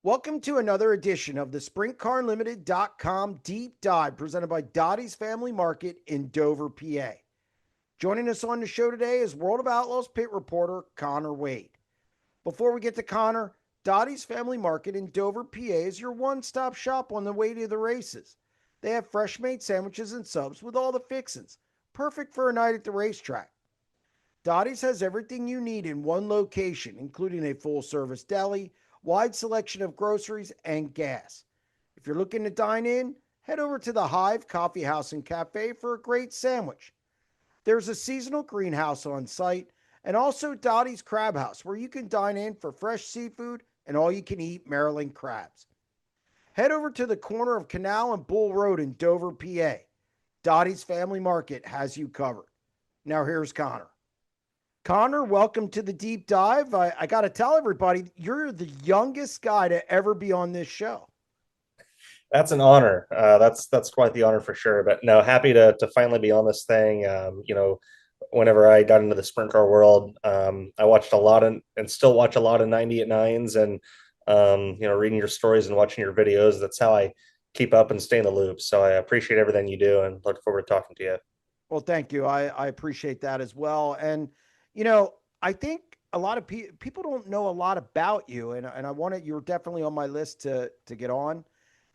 Welcome to another edition of the SprintCarUnlimited.com Deep Dive presented by Dottie's Family Market in Dover, PA. Joining us on the show today is World of Outlaws pit reporter Connor Wade. Before we get to Connor, Dottie's Family Market in Dover, PA is your one-stop shop on the way to the races. They have fresh-made sandwiches and subs with all the fixins, perfect for a night at the racetrack. Dottie's has everything you need in one location, including a full-service deli, wide selection of groceries, and gas. If you're looking to dine in, head over to the Hive Coffee House and Cafe for a great sandwich. There's a seasonal greenhouse on site, and also Dottie's Crab House, where you can dine in for fresh seafood and all-you-can-eat Maryland crabs. Head over to the corner of Canal and Bull Road in Dover, PA. Dottie's Family Market has you covered. Now here's Connor. Connor, welcome to the deep dive. I got to tell everybody, you're the youngest guy to ever be on this show. That's an honor. That's quite the honor for sure. But no, happy to finally be on this thing. Whenever I got into the sprint car world, I watched a lot and still watch a lot of 90 at nines and reading your stories and watching your videos. That's how I keep up and stay in the loop. So I appreciate everything you do and look forward to talking to you. Well, thank you. I appreciate that as well. And, I think a lot of people don't know a lot about you. And I wanted, you're definitely on my list to get on.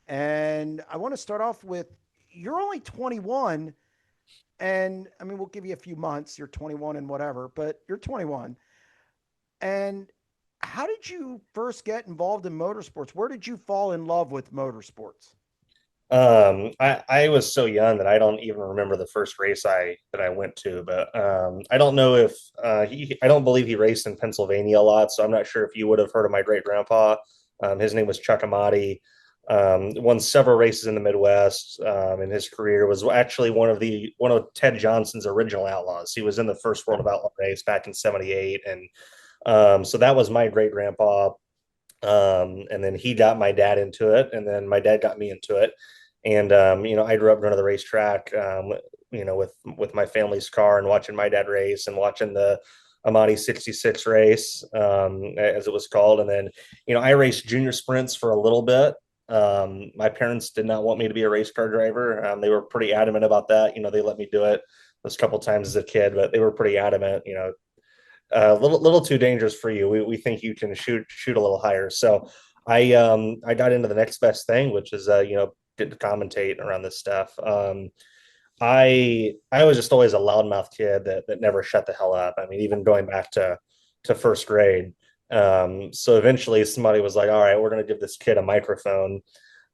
And I want to start off with, you're only 21. And I mean, we'll give you a few months. You're 21 and whatever, but you're 21. And how did you first get involved in motorsports? Where did you fall in love with motorsports? I was so young that I don't even remember the first race I went to, but I don't know if I don't believe he raced in Pennsylvania a lot, so I'm not sure if you would have heard of my great grandpa. His name was Chuck Amati. Won several races in the Midwest, and his career was actually one of Ted Johnson's original Outlaws. He was in the first World of Outlaw race back in '78, and so that was my great grandpa. And then he got my dad into it, and then my dad got me into it. And I grew up going to the racetrack, with my family's car and watching my dad race and watching the Amati 66 race, as it was called. And then, I raced junior sprints for a little bit. My parents did not want me to be a race car driver. They were pretty adamant about that. They let me do it a couple times as a kid, but they were pretty adamant. A little too dangerous for you. We think you can shoot a little higher. So I got into the next best thing, which is get to commentate around this stuff. I was just always a loudmouth kid that never shut the hell up. I mean, even going back to first grade. So eventually somebody was like, all right, we're going to give this kid a microphone.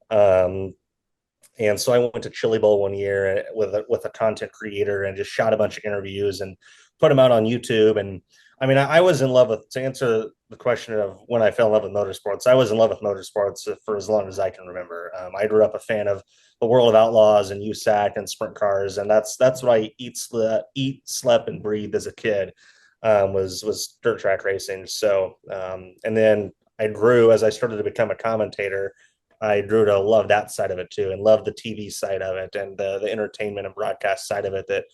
And so I went to Chili Bowl one year with a content creator and just shot a bunch of interviews and put them out on YouTube. And I mean, I was in love with, to answer the question of when I fell in love with motorsports, I was in love with motorsports for as long as I can remember. I grew up a fan of the World of Outlaws and USAC and sprint cars. And that's what I slept, and breathed as a kid, was dirt track racing. So, and then I grew as I started to become a commentator. I grew to love that side of it too, and love the TV side of it and the entertainment and broadcast side of it that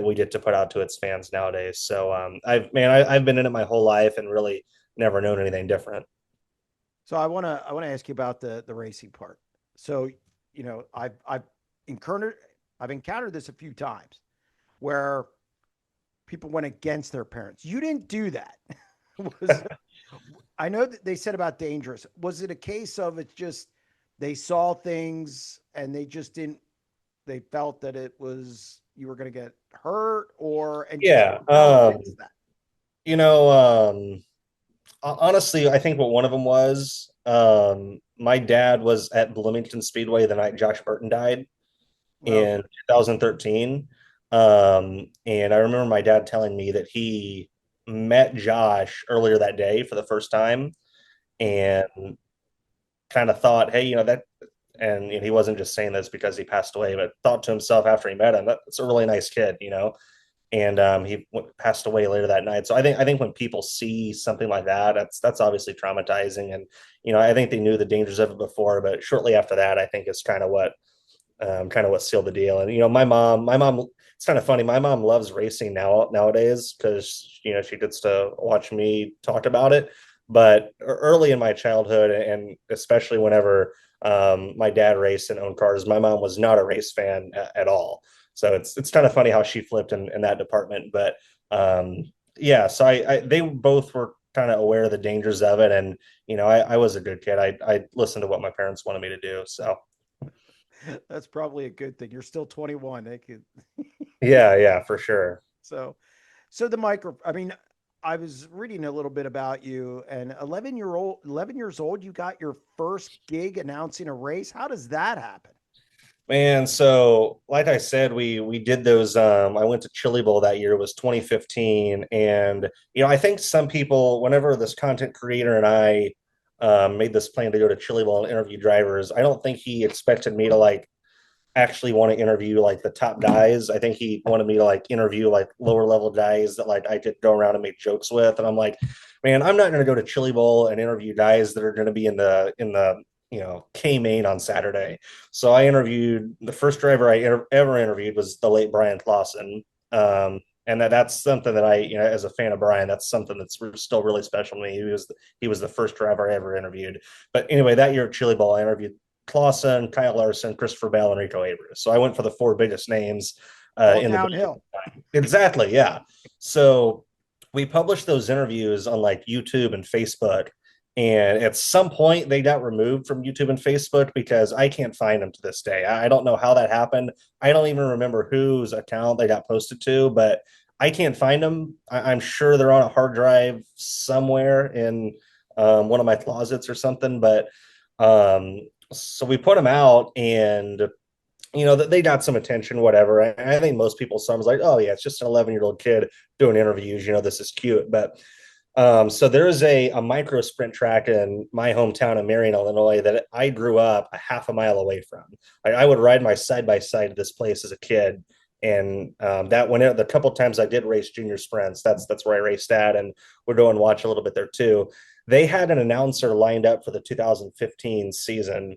we get to put out to its fans nowadays. So I've been in it my whole life and really never known anything different. So I want to ask you about the racing part. So, I've encountered I've encountered this a few times where people went against their parents. You didn't do that. Was I know that they said about dangerous. Was it a case of it's just they saw things and they just didn't they felt that it was you were going to get hurt or and just Yeah. rebelled against that? You know, Honestly, I think what one of them was, my dad was at Bloomington Speedway the night Josh Burton died Okay. in 2013. And I remember my dad telling me that he met Josh earlier that day for the first time and kind of thought, hey, and he wasn't just saying this because he passed away, but thought to himself after he met him, that's a really nice kid. And he passed away later that night. So I think when people see something like that, that's obviously traumatizing. And I think they knew the dangers of it before, but shortly after that, I think it's kind of what sealed the deal. And my mom, it's kind of funny. My mom loves racing nowadays because she gets to watch me talk about it. But early in my childhood, and especially whenever my dad raced and owned cars, my mom was not a race fan at all. So it's kind of funny how she flipped in that department. But um, yeah, so they both were kind of aware of the dangers of it, and I was a good kid. I listened to what my parents wanted me to do. So That's probably a good thing. You're still 21. They could. yeah, for sure. So, so the micro. I mean, I was reading a little bit about you, and 11 years old, you got your first gig announcing a race. How does that happen? Man, so like I said, we did those. I went to Chili Bowl that year. It was 2015, and I think some people, whenever this content creator and I made this plan to go to Chili Bowl and interview drivers, I don't think he expected me to like actually want to interview like the top guys. I think he wanted me to like interview like lower level guys that like I could go around and make jokes with. And I'm like, man, I'm not going to go to Chili Bowl and interview guys that are going to be in the K main on Saturday. So I interviewed the first driver ever interviewed was the late Brian Clausen. And that's something that as a fan of Brian, that's something that's still really special to me. He was the first driver I ever interviewed. But anyway, that year at Chili Bowl, I interviewed Clausen, Kyle Larson, Christopher Bell, and Rico Abreu. So I went for the four biggest names All in the downhill. exactly, yeah. So we published those interviews on like YouTube and Facebook, and at some point they got removed from YouTube and Facebook because I can't find them to this day. I don't know how that happened. I don't even remember whose account they got posted to, but I can't find them. I'm sure they're on a hard drive somewhere in one of my closets or something. But um, so we put them out, and that they got some attention, whatever. I think most people saw them was like, oh yeah, it's just an 11-year-old kid doing interviews. This is cute. But so there's a micro sprint track in my hometown of Marion, Illinois, that I grew up a half a mile away from. Like I would ride my side by side to this place as a kid, and that the couple times I did race junior sprints, that's where I raced at, and would go and watch a little bit there too. They had an announcer lined up for the 2015 season,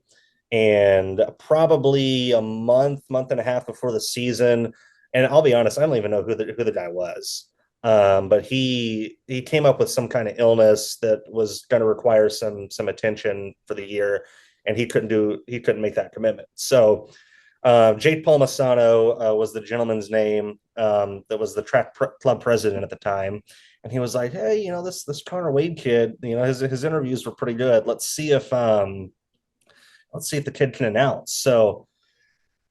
and probably a month and a half before the season, and I'll be honest, I don't even know who the guy was. But he came up with some kind of illness that was going to require some attention for the year, and he couldn't make that commitment. So Jake Palmisano was the gentleman's name, that was the club president at the time, and he was like, "Hey, this Connor Wade kid, his interviews were pretty good. Let's see if the kid can announce." So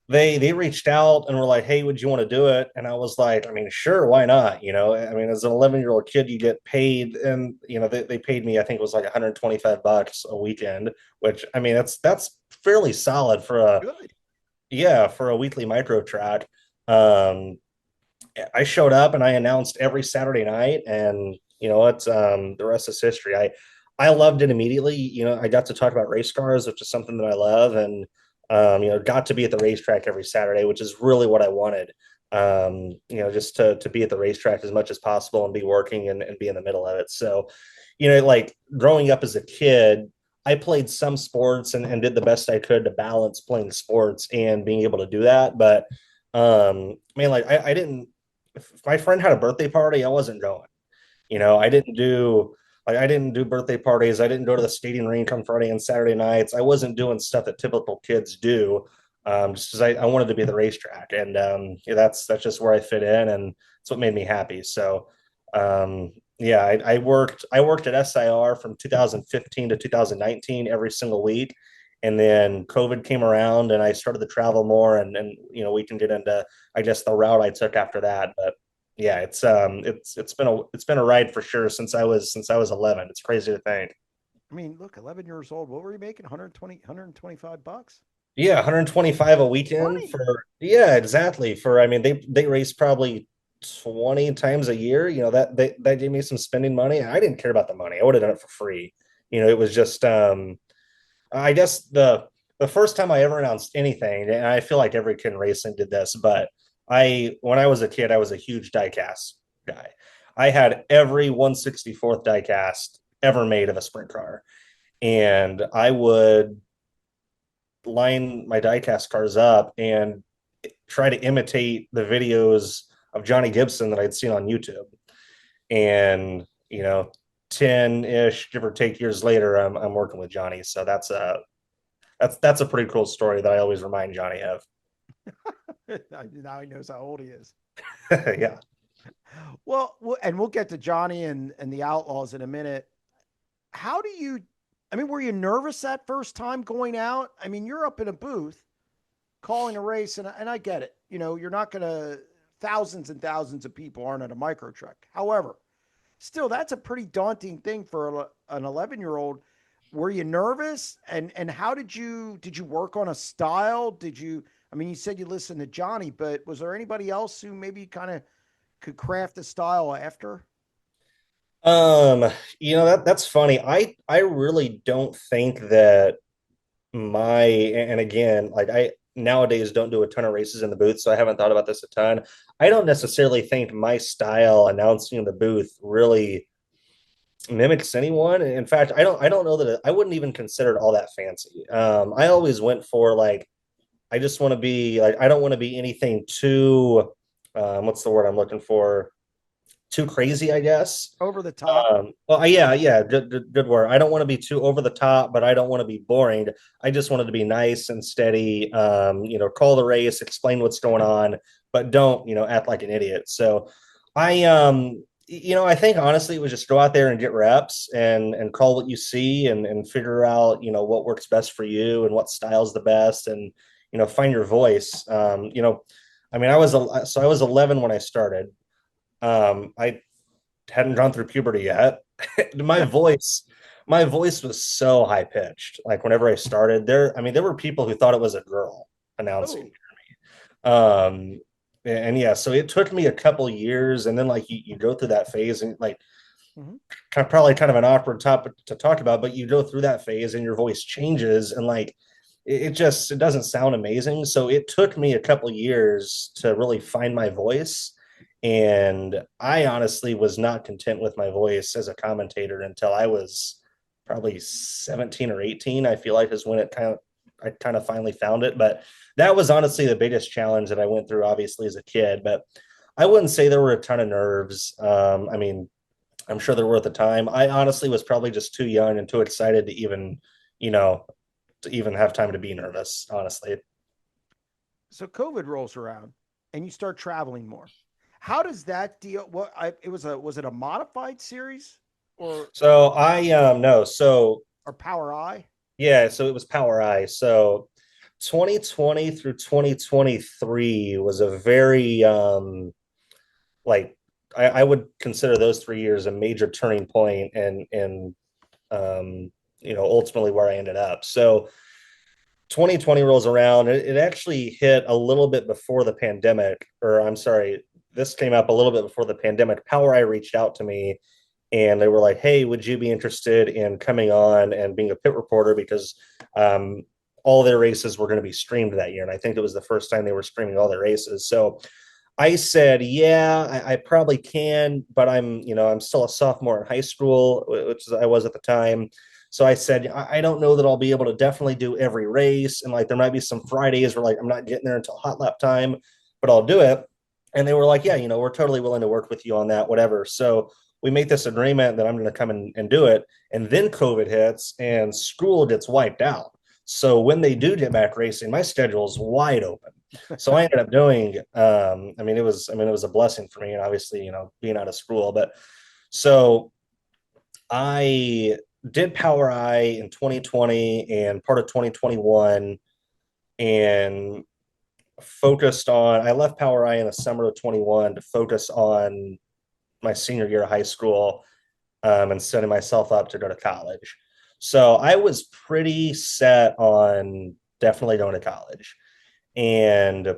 they reached out and were like, "Hey, would you want to do it?" And I was like, "I mean, sure, why not?" I mean, as an 11-year-old kid, you get paid, and they paid me, I think it was like $125 a weekend, which I mean, that's fairly solid for a Good. yeah for a weekly micro track. Um, I showed up and I announced every Saturday night, and what, the rest is history. I loved it immediately. I got to talk about race cars, which is something that I love, and got to be at the racetrack every Saturday, which is really what I wanted. Just to be at the racetrack as much as possible and be working and be in the middle of it. So, like growing up as a kid, I played some sports and did the best I could to balance playing sports and being able to do that. But man, like I didn't. If my friend had a birthday party, I wasn't going. I didn't do birthday parties. I didn't go to the skating rink on Friday and Saturday nights. I wasn't doing stuff that typical kids do, just because I wanted to be at the racetrack, and yeah, that's just where I fit in, and it's what made me happy. So yeah, I worked at SIR from 2015 to 2019 every single week, and then COVID came around, and I started to travel more, and we can get into, I guess, the route I took after that, but yeah, it's been a ride for sure since I was 11. It's crazy to think. I mean, look, 11 years old. What were you making? 125 bucks? Yeah, 125 a weekend Money. for, yeah, exactly. For, I mean, they race probably 20 times a year. That gave me some spending money. I didn't care about the money. I would have done it for free. It was just I guess the first time I ever announced anything, and I feel like every kid in racing did this, but when I was a kid, I was a huge diecast guy. I had every 164th diecast ever made of a sprint car, and I would line my diecast cars up and try to imitate the videos of Johnny Gibson that I'd seen on YouTube. And 10-ish, give or take, years later, I'm working with Johnny. So that's a pretty cool story that I always remind Johnny of. Now he knows how old he is. Yeah. Well, and we'll get to Johnny and the Outlaws in a minute. How do you? I mean, were you nervous that first time going out? I mean, you're up in a booth calling a race, and I get it. You know, you're not going to. Thousands and thousands of people aren't at a micro truck. However, still, that's a pretty daunting thing for an 11-year-old. Were you nervous? And how did you work on a style? Did you? I mean, you said you listened to Johnny, but was there anybody else who maybe kind of could craft a style after? Um, that's funny. I really don't think that my and again, like I nowadays don't do a ton of races in the booth, so I haven't thought about this a ton. I don't necessarily think my style announcing in the booth really mimics anyone. In fact, I don't know that I wouldn't even consider it all that fancy. I always went for like I just want to be like I don't want to be anything too what's the word I'm looking for? Too crazy, I guess. Over the top? Well, yeah, good word. I don't want to be too over the top, but I don't want to be boring. I just wanted to be nice and steady. Call the race, explain what's going on, but don't, act like an idiot. So I think honestly it was just go out there and get reps and call what you see and figure out, what works best for you and what style's the best and, find your voice. I mean, I was 11 when I started. I hadn't gone through puberty yet. my voice, my voice was so high pitched. Like whenever I started there were people who thought it was a girl announcing. Oh, Um, and yeah, so it took me a couple years, and then like you go through that phase, and like mhm. probably kind of an awkward topic to talk about, but you go through that phase, and your voice changes, and like it doesn't sound amazing. So it took me a couple years to really find my voice. And I honestly was not content with my voice as a commentator until I was probably 17 or 18. I feel like is when I kind of finally found it. But that was honestly the biggest challenge that I went through, obviously, as a kid. But I wouldn't say there were a ton of nerves. I mean, I'm sure there were at the time. I honestly was probably just too young and too excited you know, to even have time to be nervous, honestly. So COVID rolls around and you start traveling more. How does that deal? It was it a modified series or So I no, so or POWRi? yeah, so it was POWRi. So 2020 through 2023 was a very like I would consider those 3 years a major turning point and ultimately where I ended up. So 2020 rolls around. It actually hit a little bit before the pandemic, or I'm sorry, this came up a little bit before the pandemic. POWRi reached out to me and they were like, "Hey, would you be interested in coming on and being a pit reporter?" Because all their races were going to be streamed that year, and I think it was the first time they were streaming all their races. So I said, "Yeah, I probably can, but I'm still a sophomore in high school, which I was at the time." So I said, I don't know that I'll be able to definitely do every race. And like, there might be some Fridays where like, I'm not getting there until hot lap time, but I'll do it. And they were like, yeah, we're totally willing to work with you on that, whatever. So we make this agreement that I'm going to come and do it. And then COVID hits and school gets wiped out. So when they do get back racing, my schedule is wide open. So I ended up doing, it was a blessing for me. And obviously, being out of school, but so I did POWRi in 2020 and part of 2021 and I left POWRi in the summer of 21 to focus on my senior year of high school and setting myself up to go to college. So I was pretty set on definitely going to college. And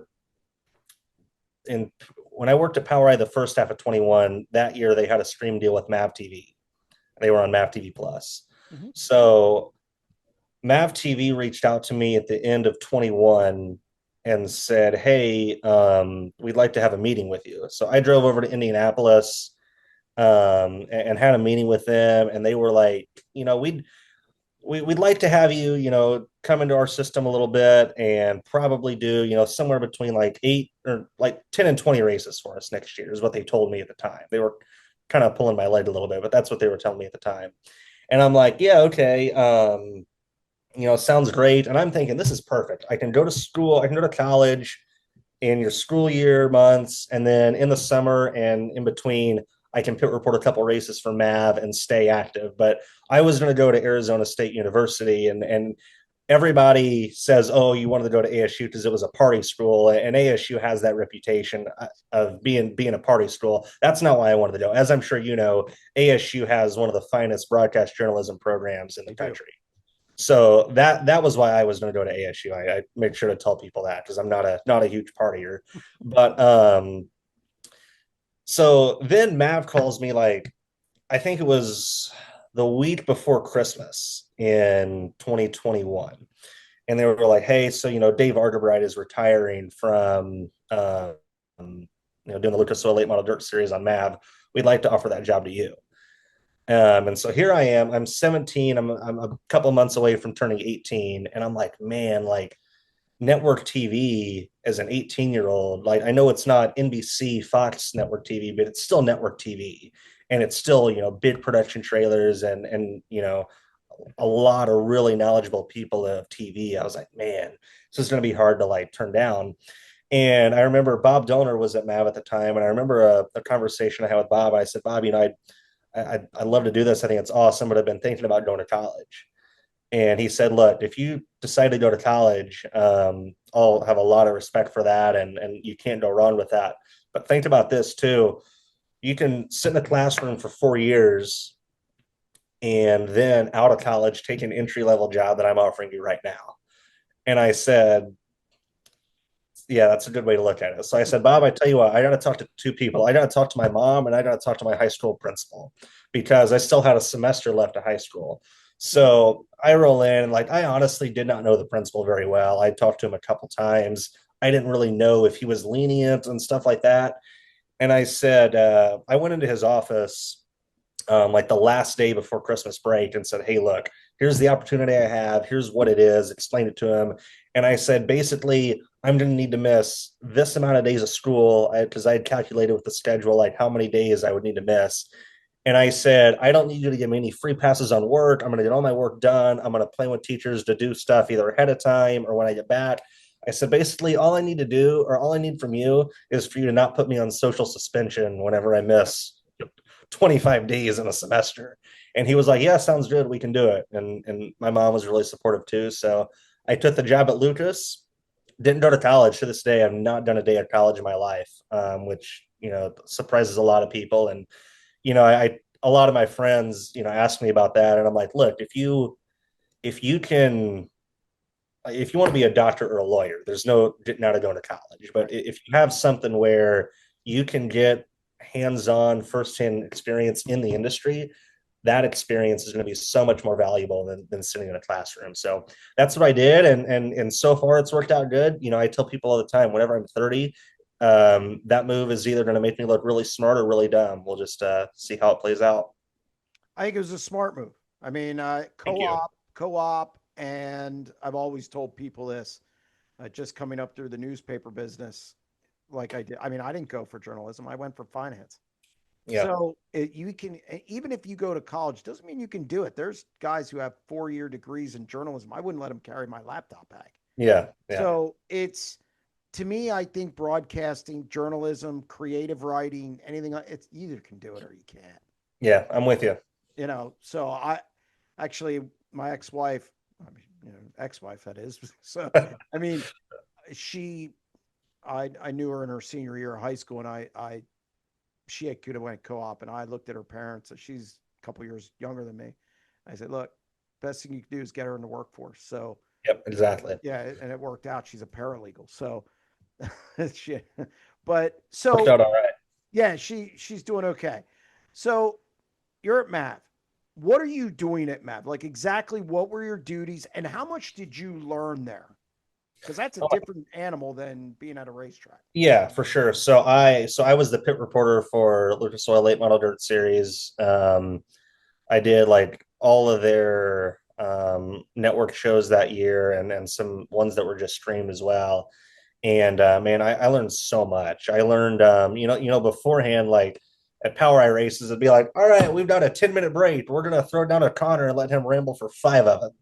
when I worked at POWRi the first half of 21, that year they had a stream deal with MAV TV. They were on MAV TV Plus. Mhm. So MAV TV reached out to me at the end of 21 and said, "Hey, we'd like to have a meeting with you." So I drove over to Indianapolis and had a meeting with them, and they were like, we'd like to have you, come into our system a little bit and probably do, somewhere between like 8 or like 10 and 20 races for us next year is what they told me at the time. They were kind of pulling my leg a little bit, but that's what they were telling me at the time. And I'm like, yeah, okay. Sounds great. And I'm thinking, this is perfect. I can go to school, I can go to college in your school year months, and then in the summer and in between, I can pit report a couple races for MAV and stay active. But I was going to go to Arizona State University, and everybody says, "Oh, you wanted to go to ASU because it was a party school," and ASU has that reputation of being a party school. That's not why I wanted to go. As I'm sure you know, ASU has one of the finest broadcast journalism programs in the country. So that was why I was going to go to ASU. I make sure to tell people that because I'm not a huge partier. But so then Mav calls me like I think it was the week before Christmas in 2021, and they were like, "Hey, so Dave Argabright is retiring from doing the Lucas Oil Late Model Dirt Series on Mav. We'd like to offer that job to you." And so here I am. I'm 17. I'm a couple months away from turning 18, and I'm like, man, like network TV as an 18-year-old. Like I know it's not NBC, Fox network TV, but it's still network TV, and it's still big production trailers and a lot of really knowledgeable people of TV. I was like, man, this is going to be hard to like turn down. And I remember Bob Donor was at MAV at the time, and I remember a conversation I had with Bob. I said, Bob, I'd love to do this. I think it's awesome, but I've been thinking about going to college. And he said, look, if you decide to go to college, I'll have a lot of respect for that. And you can't go wrong with that. But think about this too. You can sit in the classroom for 4 years and then out of college, take an entry level job that I'm offering you right now. And I said, yeah, that's a good way to look at it. So I said, Bob, I tell you what, I got to talk to two people. I got to talk to my mom and I got to talk to my high school principal because I still had a semester left of high school. So I roll in and like, I honestly did not know the principal very well. I talked to him a couple times. I didn't really know if he was lenient and stuff like that. And I said, I went into his office like the last day before Christmas break and said, hey, look, here's the opportunity I have. Here's what it is. Explained it to him. And I said, basically, I'm going to need to miss this amount of days of school because I had calculated with the schedule, like how many days I would need to miss. And I said, I don't need you to give me any free passes on work. I'm going to get all my work done. I'm going to plan with teachers to do stuff either ahead of time or when I get back. I said, basically, all I need to do or all I need from you is for you to not put me on social suspension whenever I miss 25 days in a semester. And he was like, yeah, sounds good. We can do it. And my mom was really supportive too. So I took the job at Lucas, didn't go to college. To this day, I've not done a day of college in my life, which, surprises a lot of people. And, a lot of my friends, ask me about that. And I'm like, look, if you want to be a doctor or a lawyer, there's no getting out of going to college. But if you have something where you can get hands-on firsthand experience in the industry, that experience is going to be so much more valuable than sitting in a classroom. So that's what I did. And so far it's worked out good. I tell people all the time, whenever I'm 30, that move is either going to make me look really smart or really dumb. We'll just see how it plays out. I think it was a smart move. I mean, co-op, and I've always told people this, just coming up through the newspaper business, like I did. I mean, I didn't go for journalism; I went for finance. Yeah. So you can, even if you go to college, doesn't mean you can do it. There's guys who have 4-year degrees in journalism. I wouldn't let them carry my laptop bag. Yeah. Yeah. So it's, to me, I think broadcasting, journalism, creative writing, anything, it's you either can do it or you can't. Yeah. I'm with you. So I actually, my ex-wife, ex-wife that is. So, I mean, she, I knew her in her senior year of high school, and she could have went co-op, and I looked at her parents, and she's a couple years younger than me. I said, look, best thing you can do is get her in the workforce. So, Yep. Exactly. yeah, and it worked out. She's a paralegal. So, she, Worked out all right. yeah, she's doing okay. So you're at MAV. What are you doing at MAV? Like exactly what were your duties and how much did you learn there? Because that's a different animal than being at a racetrack. Yeah, for sure. So I was the pit reporter for Lucas Oil Late Model Dirt Series. I did like all of their network shows that year and some ones that were just streamed as well. And man, I learned so much. I learned beforehand, like at POWRi races, it'd be like, all right, we've got a 10-minute break. We're going to throw down a Connor and let him ramble for 5 of them.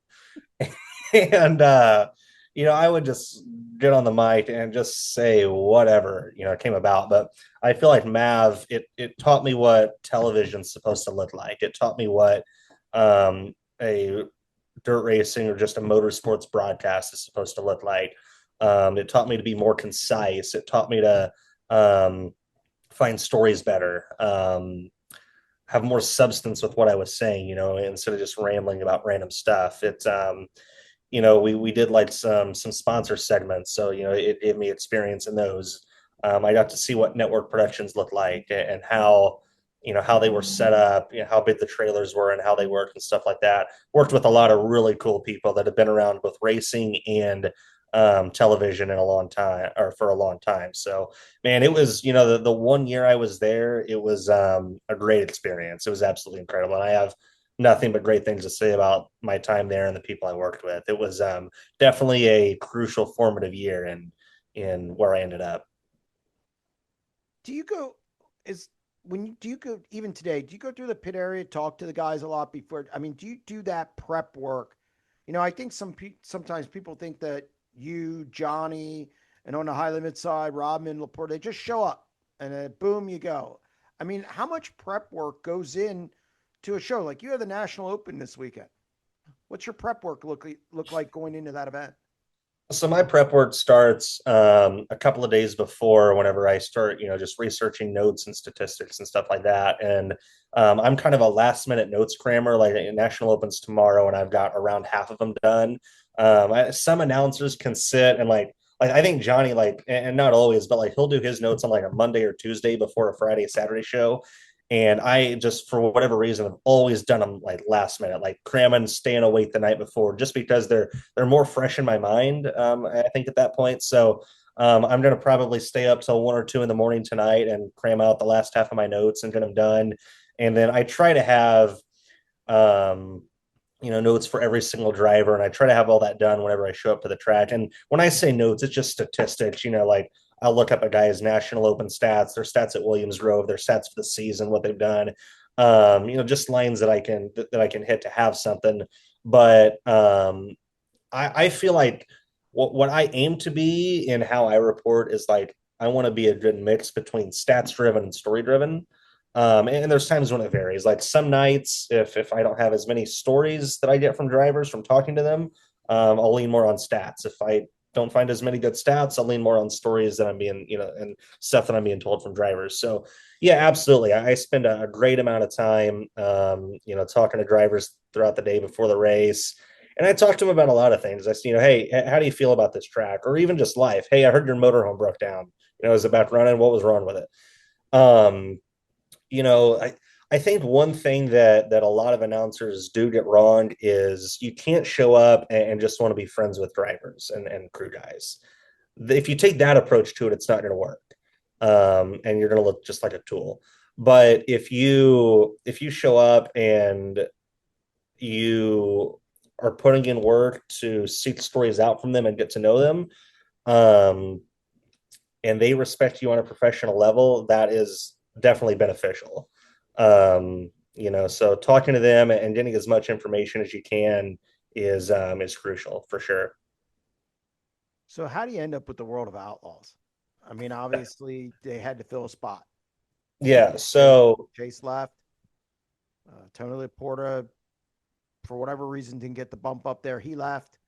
And, I would just get on the mic and just say whatever, came about. But I feel like MAV, it taught me what television's supposed to look like. It taught me what a dirt racing or just a motorsports broadcast is supposed to look like. It taught me to be more concise. It taught me to find stories better, have more substance with what I was saying, instead of just rambling about random stuff. It's, we did like some sponsor segments, so it gave me experience in those. I got to see what network productions look like and how they were set up, how big the trailers were and how they worked and stuff like that. Worked with a lot of really cool people that have been around both racing and television in a long time, or for a long time. So, man, it was, the 1 year I was there, it was a great experience. It was absolutely incredible. And I have nothing but great things to say about my time there and the people I worked with. It was definitely a crucial formative year in where I ended up. Do you go is when you do you go even today, do you go through the pit area, talk to the guys a lot before? I mean, do you do that prep work? I think sometimes people think that you, Johnny, and on the high limit side, Rodman, Laporte, they just show up and then boom, you go. I mean, how much prep work goes in to a show? Like you have the National Open this weekend. What's your prep work look like going into that event? So my prep work starts a couple of days before whenever I start, just researching notes and statistics and stuff like that. And I'm kind of a last minute notes crammer. Like National Opens tomorrow, and I've got around half of them done. Some announcers can sit and like I think Johnny, like, and not always, but like he'll do his notes on like a Monday or Tuesday before a Friday Saturday show. And I just, for whatever reason, have always done them like last minute, like cramming, staying awake the night before, just because they're more fresh in my mind. I think at that point. So I'm going to probably stay up till 1 or 2 in the morning tonight and cram out the last half of my notes and get them done. And then I try to have um, notes for every single driver, and I try to have all that done whenever I show up to the track. And when I say notes, it's just statistics. Like I'll look up a guy's National Open stats, their stats at Williams Grove, their stats for the season, what they've done. Just lines that I can hit to have something. But I feel like what I aim to be in how I report is like I want to be a good mix between stats driven and story driven. And there's times when it varies. Like some nights, if I don't have as many stories that I get from drivers from talking to them, I'll lean more on stats. If I don't find as many good stats, I'll lean more on stories that I'm being, and stuff that I'm being told from drivers. So yeah, absolutely. I spend a great amount of time, talking to drivers throughout the day before the race. And I talk to them about a lot of things. I say, hey, how do you feel about this track? Or even just life. Hey, I heard your motorhome broke down. Is it back running? What was wrong with it? Um, I think one thing that a lot of announcers do get wrong is you can't show up and just want to be friends with drivers and crew guys. If you take that approach to it, it's not going to work, and you're going to look just like a tool. But if you show up and you are putting in work to seek stories out from them and get to know them, um, and they respect you on a professional level, that is definitely beneficial. So talking to them and getting as much information as you can is crucial for sure. So how do you end up with the World of Outlaws? I mean, obviously they had to fill a spot. Yeah. Chase, So Chase left. Tony Laporta, for whatever reason, didn't get the bump up there. He left.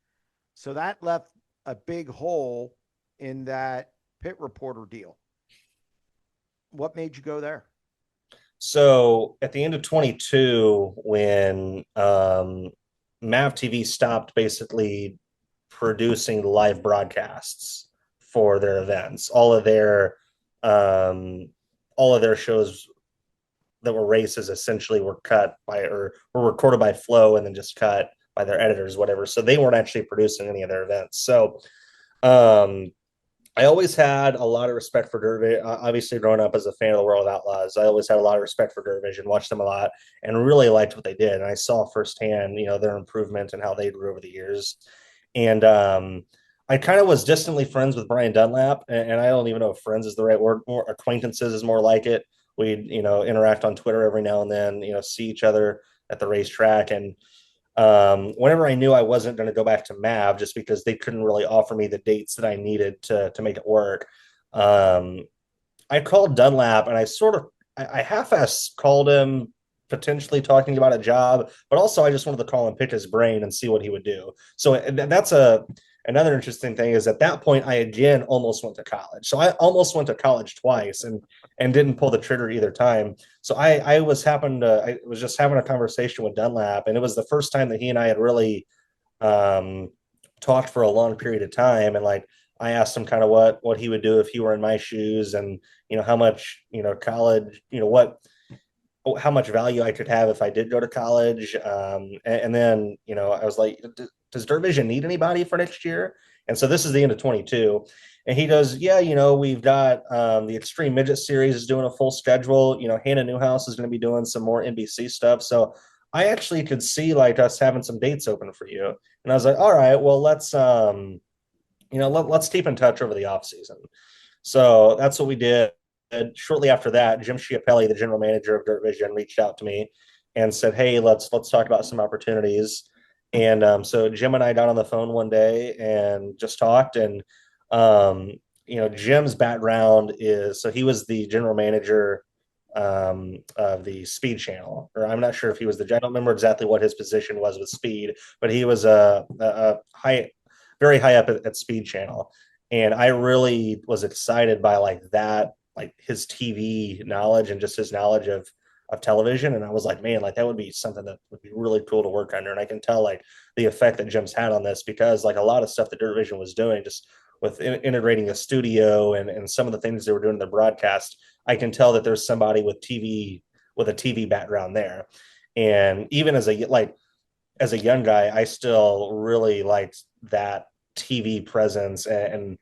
So that left a big hole in that pit reporter deal. What made you go there? so at the end of 22, when MAV TV stopped basically producing live broadcasts for their events, um, all of their shows that were races essentially were cut by or were recorded by Flow and then just cut by their editors, whatever. So they weren't actually producing any of their events. So um, I always had a lot of respect for Dirt. Obviously, growing up as a fan of the World of Outlaws, I always had a lot of respect for Dirt Vision, watched them a lot, and really liked what they did. And I saw firsthand, their improvement and how they grew over the years. And I kind of was distantly friends with Brian Dunlap, and I don't even know if friends is the right word. More acquaintances is more like it we'd, interact on Twitter every now and then, see each other at the racetrack. And whenever I knew I wasn't going to go back to MAV, just because they couldn't really offer me the dates that I needed to make it work, I called Dunlap, and I half-ass called him, potentially talking about a job, but also I just wanted to call and pick his brain and see what he would do. So that's another interesting thing, is at that point I again almost went to college. So I almost went to college twice and didn't pull the trigger either time. So I was just having a conversation with Dunlap, and it was the first time that he and I had really um, talked for a long period of time. And like, I asked him kind of what he would do if he were in my shoes, and how much, college, how much value I could have if I did go to college. And then, I was like, does Dirt Vision need anybody for next year? And so this is the end of 22. And he goes, yeah, we've got the Extreme Midget Series is doing a full schedule. Hannah Newhouse is going to be doing some more NBC stuff. So I actually could see like us having some dates open for you. And I was like, all right, well, let's keep in touch over the off season. So that's what we did. And shortly after that, Jim Schiappelli, the general manager of Dirt Vision, reached out to me and said, "Hey, let's talk about some opportunities." And so Jim and I got on the phone one day and just talked. And Jim's background is, so he was the general manager of the Speed Channel, or I'm not sure if he was I don't remember exactly what his position was with Speed, but he was a very high up at Speed Channel. And I really was excited by like that, like his TV knowledge and just his knowledge of television. And I was like, man, like that would be something that would be really cool to work under. And I can tell like the effect that Jim's had on this, because like a lot of stuff that Dirt Vision was doing, just with integrating a studio and some of the things they were doing in the broadcast, I can tell that there's somebody with a TV background there. And even as a young guy, I still really liked that TV presence and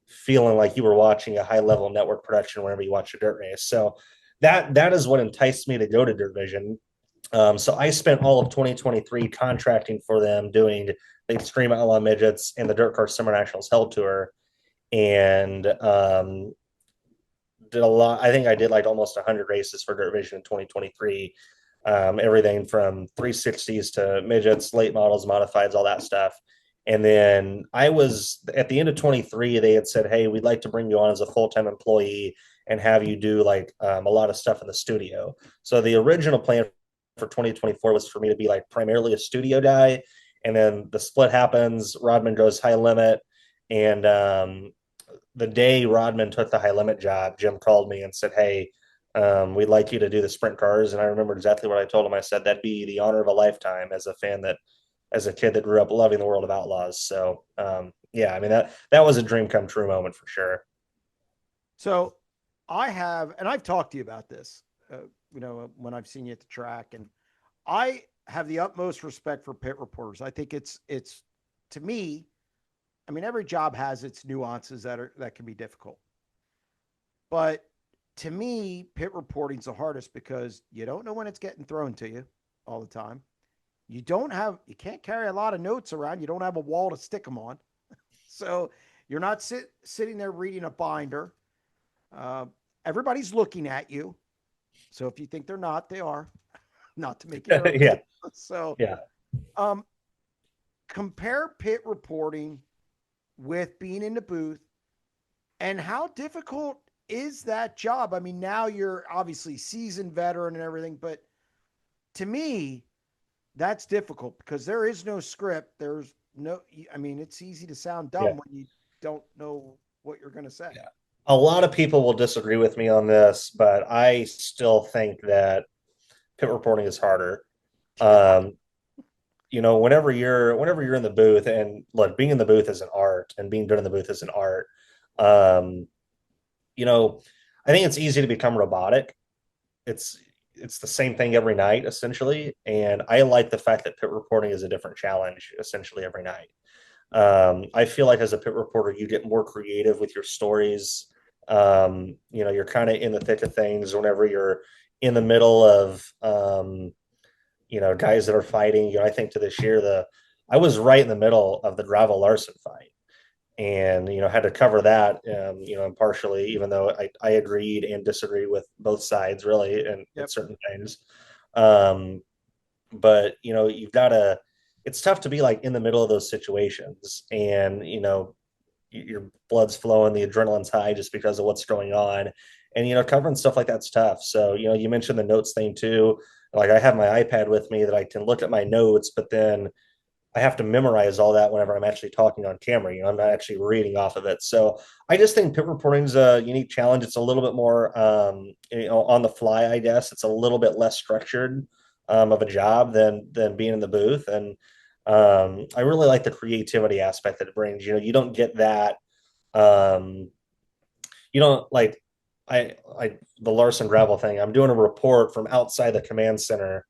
feeling like you were watching a high level network production whenever you watch a dirt race. So that is what enticed me to go to Dirt Vision. So I spent all of 2023 contracting for them, doing the Extreme Outlaw Midgets and the Dirt Car Summer Nationals Held Tour, and did a lot. I think I did like almost 100 races for Dirt Vision in 2023. Everything from 360s to midgets, late models, modifieds, all that stuff. And then I was at the end of 23, they had said, "Hey, we'd like to bring you on as a full-time employee and have you do like a lot of stuff in the studio." So the original plan for 2024 was for me to be like primarily a studio guy. And then the split happens, Rodman goes high limit. And the day Rodman took the high limit job, Jim called me and said, "Hey, we'd like you to do the sprint cars." And I remember exactly what I told him. I said, "That'd be the honor of a lifetime," as a kid that grew up loving the World of Outlaws. So yeah, I mean, that was a dream come true moment for sure. So I've talked to you about this, when I've seen you at the track, and I have the utmost respect for pit reporters. I think it's to me, I mean, every job has its nuances that can be difficult. But to me, pit reporting's the hardest because you don't know when it's getting thrown to you all the time. You can't carry a lot of notes around. You don't have a wall to stick them on. So you're not sitting there reading a binder. Uh, Everybody's looking at you. So if you think they're not, they are. Not to make you nervous. Yeah. So Yeah. um, compare pit reporting with being in the booth, and how difficult is that job? I mean, now you're obviously seasoned veteran and everything, but to me, that's difficult because there is no script. There's no, I mean, it's easy to sound dumb Yeah. when you don't know what you're going to say. Yeah. A lot of people will disagree with me on this, but I still think that pit reporting is harder. Um, whenever you're in the booth, and look, being in the booth is an art, and being good in the booth is an art. Um, you know, I think it's easy to become robotic. It's it's the same thing every night essentially, and I like the fact that pit reporting is a different challenge essentially every night. I feel like as a pit reporter, you get more creative with your stories. You're kind of in the thick of things whenever you're in the middle of guys that are fighting. I think to this year, I was right in the middle of the Gravel Larson fight. and had to cover that, impartially, even though I agreed and disagreed with both sides really, and at Yep. certain things. Um, but you've got to. It's tough to be like in the middle of those situations, and your blood's flowing, the adrenaline's high just because of what's going on, and covering stuff like that's tough. So you mentioned the notes thing too. Like I have my iPad with me that I can look at my notes, but then I have to memorize all that whenever I'm actually talking on camera. I'm not actually reading off of it. So I just think pit reporting is a unique challenge. It's a little bit more, on the fly, I guess. It's a little bit less structured of a job than being in the booth. And I really like the creativity aspect that it brings. You don't get that. Um, you don't like I the Larson Gravel thing. I'm doing a report from outside the command center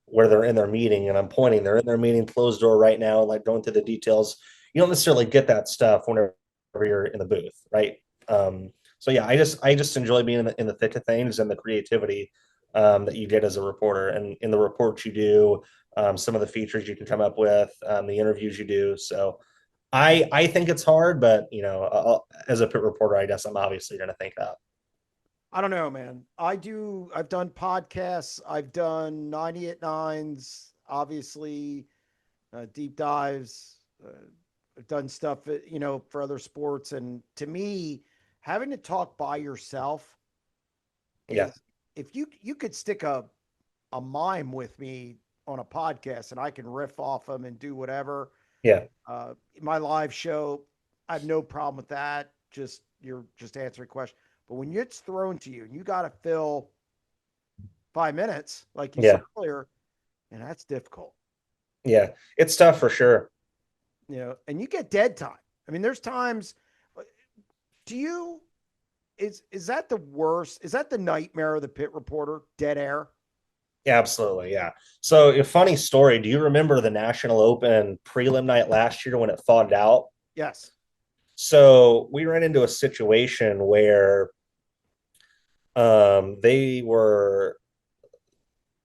where they're in their meeting, and I'm pointing. They're in their meeting, closed door right now, and like going through the details. You don't necessarily get that stuff whenever you're in the booth, right? So yeah, I just enjoy being in the thick of things and the creativity that you get as a reporter, and in the reports you do, some of the features you can come up with, the interviews you do. So I think it's hard, but as a pit reporter, I guess I'm obviously going to think that. I don't know, man. I've done podcasts, I've done 98 nines, obviously, deep dives. I've done stuff, for other sports. And to me, having to talk by yourself Yeah, is, if you could stick a mime with me on a podcast and I can riff off them and do whatever. yeah, My live show, I have no problem with that. You're just answering questions. But when it's thrown to you and you got to fill 5 minutes, like you said yeah, earlier, and that's difficult, yeah. It's tough for sure. and you get dead time. I mean, there's times, do you, is that the worst? Is that the nightmare of the pit reporter? Dead air? Yeah, absolutely. Yeah. So, a funny story. Do you remember the National Open prelim night last year when it thawed out? Yes. So, we ran into a situation where they were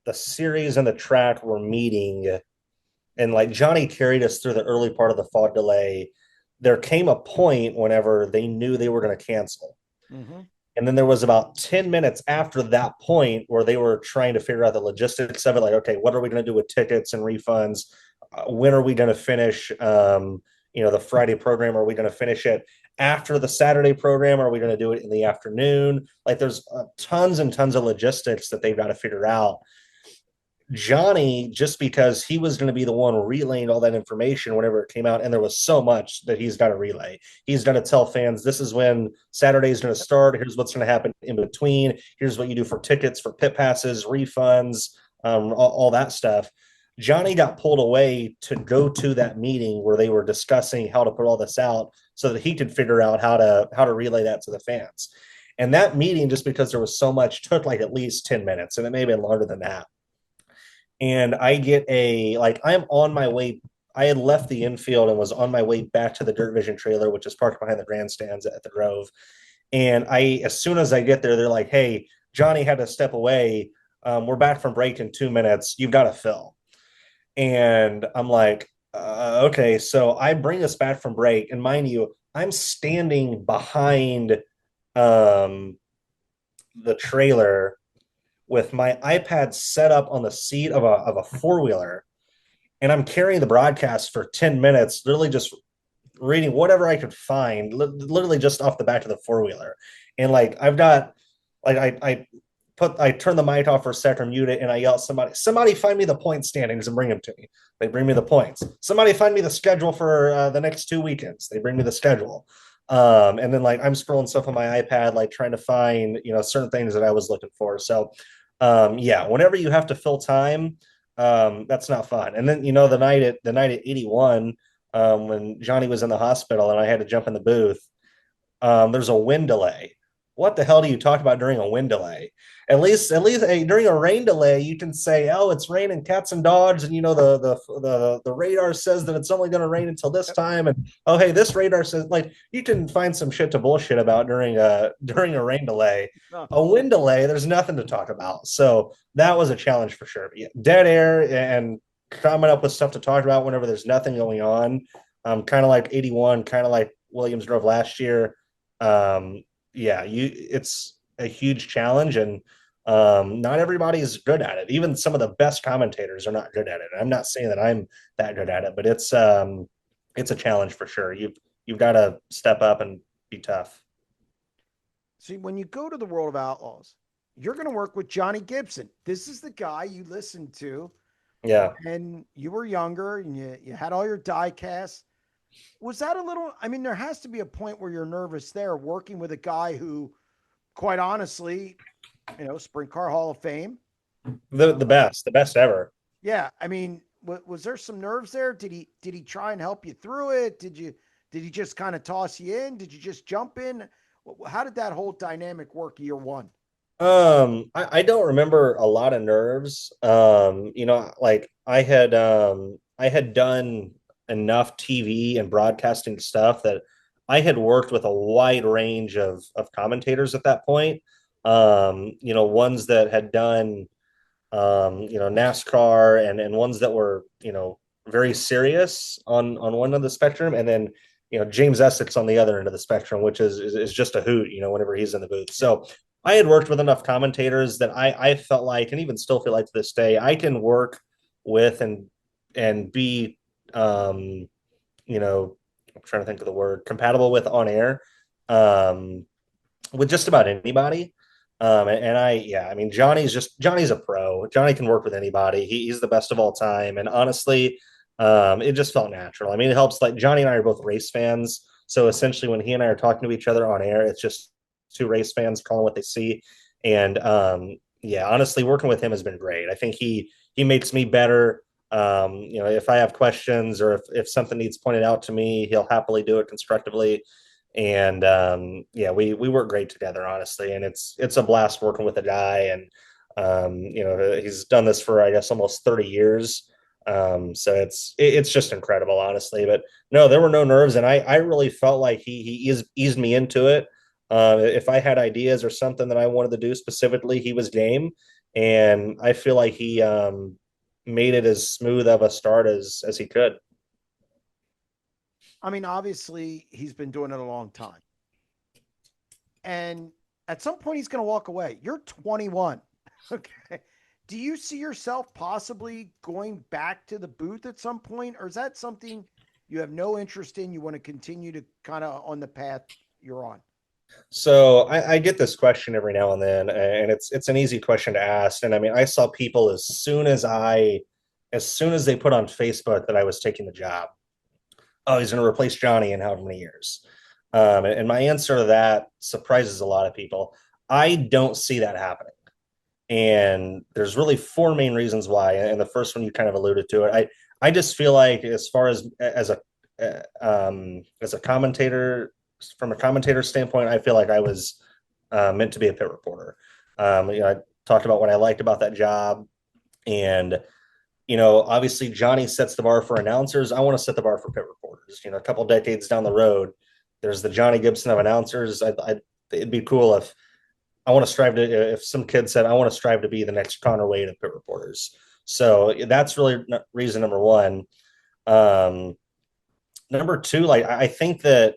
the series and the track were meeting, and like Johnny carried us through the early part of the fog delay. There came a point whenever they knew they were going to cancel. Mm-hmm. And then there was about 10 minutes after that point where they were trying to figure out the logistics of it. Like, okay, what are we going to do with tickets and refunds? When are we going to finish, the Friday program? Are we going to finish it after the Saturday program? Are we going to do it in the afternoon? Like, there's tons and tons of logistics that they've got to figure out. Johnny, just because he was going to be the one relaying all that information whenever it came out, and there was so much that he's got to relay. He's going to tell fans, this is when Saturday is going to start. Here's what's going to happen in between. Here's what you do for tickets, for pit passes, refunds, all that stuff. Johnny got pulled away to go to that meeting where they were discussing how to put all this out so that he could figure out how to relay that to the fans. And that meeting, just because there was so much, took like at least 10 minutes, and it may have been longer than that. And I get I'm on my way. I had left the infield and was on my way back to the Dirt Vision trailer, which is parked behind the grandstands at the Grove. And as soon as I get there, they're like, "Hey, Johnny had to step away. We're back from break in 2 minutes. You've got to fill." And I'm like, "Okay." So I bring us back from break, and mind you, I'm standing behind um, the trailer with my iPad set up on the seat of a four wheeler, and I'm carrying the broadcast for 10 minutes, literally just reading whatever I could find, literally just off the back of the four wheeler. And like I've got like I turn the mic off for a second, mute it, and I yell, somebody find me the point standings and bring them to me. They bring me the points. Somebody find me the schedule for the next 2 weekends. They bring me the schedule. And then like I'm scrolling stuff on my iPad, like trying to find certain things that I was looking for. So yeah, whenever you have to fill time, that's not fun. And then the night at 81, when Johnny was in the hospital and I had to jump in the booth, there's a wind delay. What the hell do you talk about during a wind delay? At least during a rain delay, you can say, "Oh, it's raining cats and dogs," and the radar says that it's only going to rain until this time, and oh, hey, this radar says like you can find some shit to bullshit about during a rain delay. No. A wind delay, there's nothing to talk about. So that was a challenge for sure. But yeah, dead air and coming up with stuff to talk about whenever there's nothing going on. Kind of like 81, kind of like Williams drove last year. Yeah, it's a huge challenge, and not everybody's good at it. Even some of the best commentators are not good at it. I'm not saying that I'm that good at it, but it's a challenge for sure. You've got to step up and be tough. See, when you go to the World of Outlaws, you're going to work with Johnny Gibson. This is the guy you listened to Yeah. when you were younger and you had all your die casts. Was that a little, I mean, there has to be a point where you're nervous there working with a guy who, quite honestly, Sprint Car Hall of Fame. The best ever. Yeah. I mean, was there some nerves there? Did he try and help you through it? Did he just kind of toss you in? Did you just jump in? How did that whole dynamic work year one? I don't remember a lot of nerves. Like I had done enough TV and broadcasting stuff that I had worked with a wide range of commentators at that point. Ones that had done NASCAR and ones that were, very serious on one end of the spectrum, and then James Essex on the other end of the spectrum, which is just a hoot, whenever he's in the booth. So I had worked with enough commentators that I felt like, and even still feel like to this day, I can work with and be I'm trying to think of the word, compatible with on air, with just about anybody. I mean, Johnny's a pro. Johnny can work with anybody. He's the best of all time. And honestly, it just felt natural. I mean, it helps. Like Johnny and I are both race fans. So essentially when he and I are talking to each other on air, it's just two race fans calling what they see. And yeah, honestly, working with him has been great. I think he makes me better. If I have questions or if something needs pointed out to me, he'll happily do it constructively. And yeah, we work great together, honestly, and it's a blast working with a guy. And he's done this for, I guess, almost 30 years. So it's just incredible, honestly. But no, there were no nerves, and I really felt like he eased me into it. If I had ideas or something that I wanted to do specifically, he was game, and I feel like he made it as smooth of a start as he could. I mean, obviously, he's been doing it a long time. And at some point, he's going to walk away. You're 21. Okay. Do you see yourself possibly going back to the booth at some point? Or is that something you have no interest in? You want to continue to kind of on the path you're on? So I get this question every now and then, and it's an easy question to ask. And I mean, I saw people as soon as they put on Facebook that I was taking the job. Oh, he's going to replace Johnny in however many years. And my answer to that surprises a lot of people. I don't see that happening. And there's really four main reasons why. And the first one you kind of alluded to it. I just feel like as far as a commentator, from a commentator standpoint, I feel like I was meant to be a pit reporter. I talked about what I liked about that job, and obviously Johnny sets the bar for announcers. I want to set the bar for pit reporters. A couple decades down the road, there's the Johnny Gibson of announcers. It'd be cool if I want to strive to, if some kid said, I want to strive to be the next Connor Wade of pit reporters. So that's really reason number one. Number two, like I think that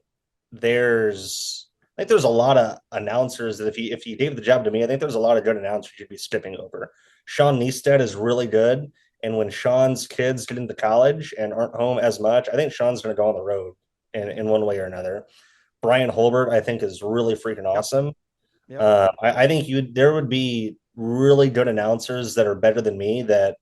there's a lot of announcers that if you gave the job to me, I think there's a lot of good announcers you'd be skipping over. Sean Neistat is really good. And when Sean's kids get into college and aren't home as much, I think Sean's going to go on the road in one way or another. Brian Holbert, I think, is really freaking Yep. awesome. Yep. I think there would be really good announcers that are better than me that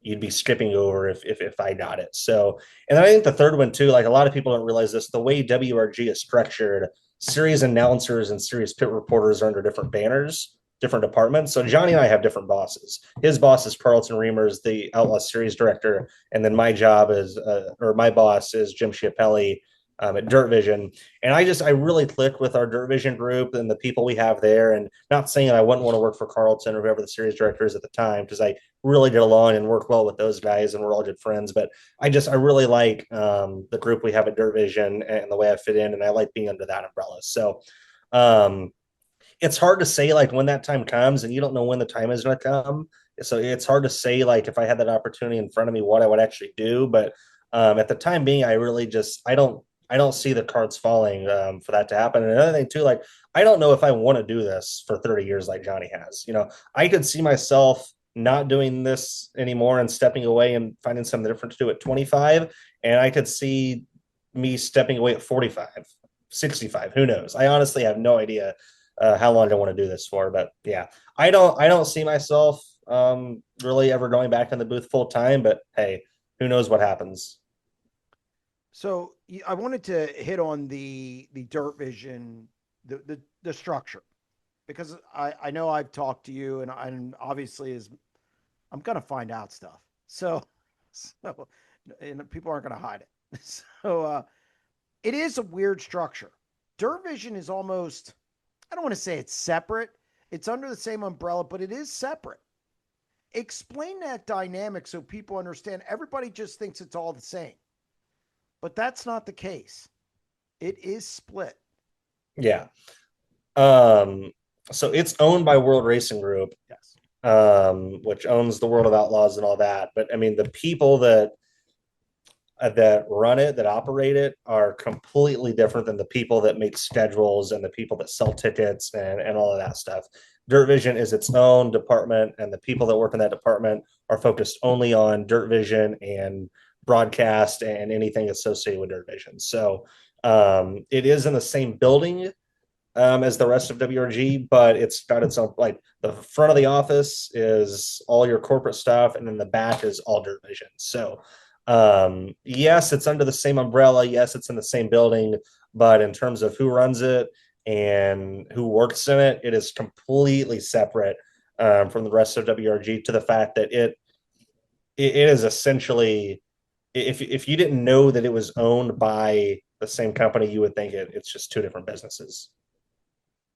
you'd be skipping over if I got it. So, and then I think the third one too, like a lot of people don't realize this, the way WRG is structured, series announcers and series pit reporters are under different banners, different departments. So Johnny and I have different bosses. His boss is Carlton Reimers, the Outlaw series director. And then my job is, or my boss is Jim Schiappelli at Dirt Vision. And I really click with our Dirt Vision group and the people we have there. And not saying I wouldn't want to work for Carlton or whoever the series director is at the time, because I really get along and work well with those guys and we're all good friends. But I really like the group we have at Dirt Vision and the way I fit in, and I like being under that umbrella. So it's hard to say like when that time comes, and you don't know when the time is going to come. So it's hard to say like if I had that opportunity in front of me, what I would actually do. But at the time being, I I don't see the cards falling for that to happen. And another thing too, like I don't know if I want to do this for 30 years like Johnny has. I could see myself not doing this anymore and stepping away and finding something different to do at 25. And I could see me stepping away at 45, 65. Who knows? I honestly have no idea how long I want to do this for. But yeah, I don't see myself really ever going back in the booth full time. But hey, who knows what happens? So I wanted to hit on the Dirt Vision, the structure, because I know I've talked to you, and obviously is I'm gonna find out stuff. So and people aren't gonna hide it. So it is a weird structure. Dirt Vision is almost, I don't want to say it's separate. It's under the same umbrella, but it is separate. Explain that dynamic so people understand. Everybody just thinks it's all the same, but that's not the case. It is split. Yeah. Um, so it's owned by World Racing Group, Yes. which owns the World of Outlaws and all that. But I mean, the people that run it, that operate it, are completely different than the people that make schedules and the people that sell tickets and all of that stuff. Dirt Vision is its own department, and the people that work in that department are focused only on Dirt Vision and broadcast and anything associated with Dirt Vision. So it is in the same building as the rest of WRG, but it's got its own, like the front of the office is all your corporate stuff, and then the back is all Dirt Vision. So yes, it's under the same umbrella. Yes, it's in the same building, but in terms of who runs it and who works in it, it is completely separate from the rest of WRG, to the fact that it is essentially, if you didn't know that it was owned by the same company, you would think it's just two different businesses.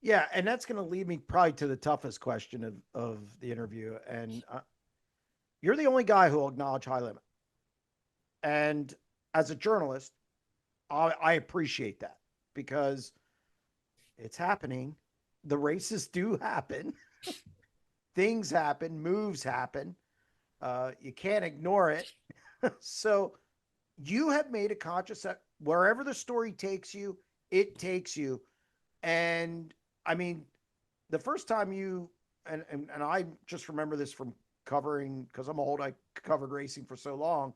Yeah, and that's going to lead me probably to the toughest question of the interview. And you're the only guy who will acknowledge high limit. And as a journalist, I appreciate that, because it's happening. The races do happen. Things happen. Moves happen. You can't ignore it. So you have made a conscious that wherever the story takes you, it takes you. And I mean, the first time you and I just remember this from covering, because I'm old. I covered racing for so long.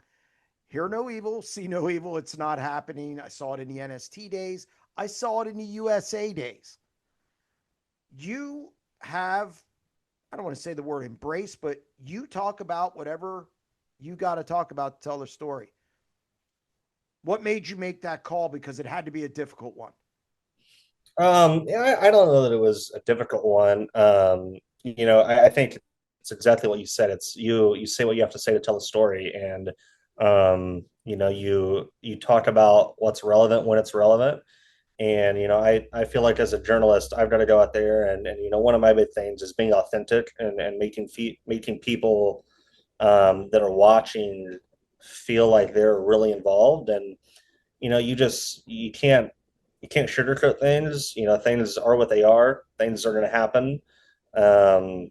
Hear no evil, see no evil. It's not happening. I saw it in the NST days. I saw it in the USA days. You have, I don't want to say the word embrace, but you talk about whatever you got to talk about to tell the story. What made you make that call? Because it had to be a difficult one. Yeah, I don't know that it was a difficult one. I think it's exactly what you said. It's you say what you have to say to tell the story, and you talk about what's relevant when it's relevant. And I feel like as a journalist, I've got to go out there and one of my big things is being authentic and making people that are watching feel like they're really involved. And you can't sugarcoat things. Things are what they are. Things are going to happen. Um,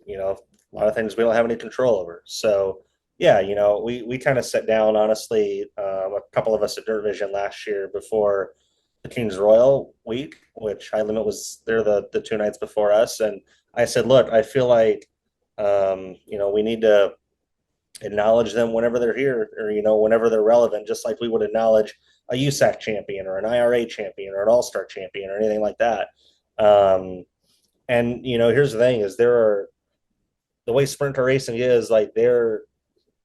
a lot of things we don't have any control over. So yeah, we kind of sat down, honestly, a couple of us at Dirt Vision last year before the King's Royal week, which High Limit was there the 2 nights before us. And I said, look, I feel like, we need to acknowledge them whenever they're here, or whenever they're relevant, just like we would acknowledge a USAC champion or an IRA champion or an all-star champion or anything like that. And here's the thing: is the way sprint car racing is, like, there